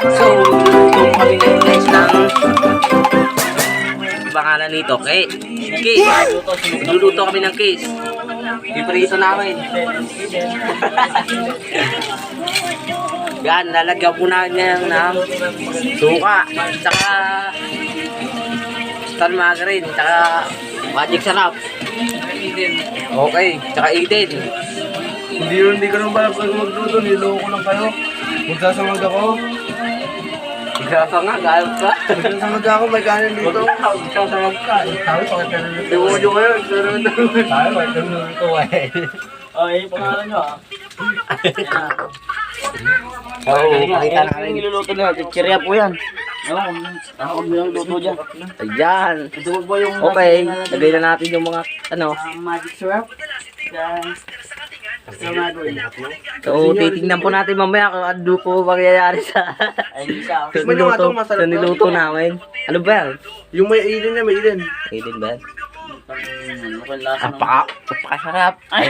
So, ito kami ngayon guys ng pangalan nito, case. Luluto kami ng case. Piprito namin. Yan, lalagyan po namin ng suka, tsaka star margarine, tsaka magic sarap. Okay, tsaka Eden. Hindi ko nang pala magluto, niloko lang kayo. Magsasamag ako. Grasa nga, gayot ka. Magsasamag ako, may kanin dito. Magsasamag ka. Sabi, bakit ka naluluto? Demonyo kayo. Sabi, bakit ka naluluto eh. Ay, pangalan nyo ah. Oo, pakita namin. Niluluto na, chichirya po yan. Ako bilang luto dyan. Ayan. Ito po yung Okay, lagay na natin yung mga, magic syrup. Yan. So, titingnan po natin mamaya kung ano po mangyayari sa Ay, hindi siya. sa niluto namin. Ano ba yan? Yung may Eden na, may Eden. Eden ba yan? Mukhang lasa ng... Napakasarap. Ay!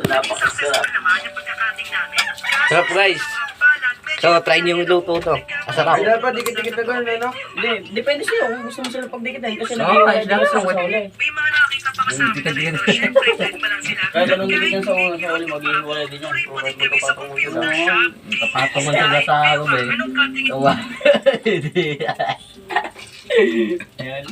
Napakasarap. Sarap guys. So, try niyo yung luto to. Masarap. Ay, dapat dikit-dikit na gano'n, ano? Hindi, depende sa'yo kung gusto mo sila pagdikitan kasi Oo, nag-iwalay kahit sa lang. uli. Kaya ganun dikitan sa uli, mag-iwalay din yan. Magkapatong mo sila. Kapatong man sila sa ako eh. Tawa. Ayan.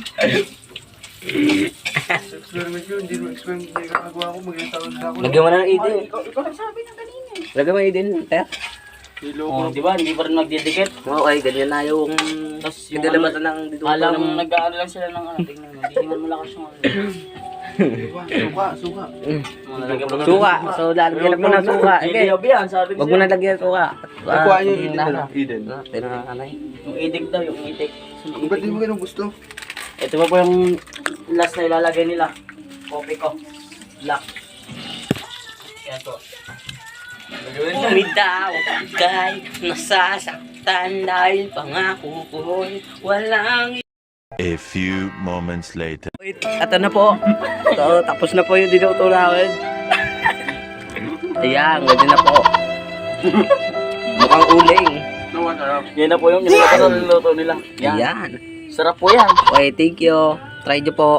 Experiment yun, hindi mo experiment. Hindi ka nagawa ko, mag-itawag na ako. Lagyan mo na ng Eden. Ikaw nagsabi ng kanina eh. Lagyan mo ng Eden. Ter. Oh, di ba? Hindi pa rin magdidikit. Okay, ganyan na yung... Tapos yung Nagdalabasan ng dito. Alam, nag-aano lang sila ng ano, tingnan mo. Hindi naman malakas yung ano. Suka. Suka. So, lalagyan mo ng suka. Hindi, Okay. yan, sabi ko Wag mo na lagyan ng suka. Nakuha niyo yung Eden na. Eden. Tinanay. Yung itik daw, yung itik. Ba't di mo ganun gusto? Ito pa po yung last na ilalagay nila. Coffee ko. Black. Yan po. Umidaw kay nasasaktan dahil pangako ko'y walang... A few moments later. Wait, ito na po. So, tapos na po yung dinuto namin. Ayan, pwede na po. Mukhang uling. Yan na po yung niluto nila. Yan. Ayan. Sarap po yan. Okay, thank you. Try nyo po.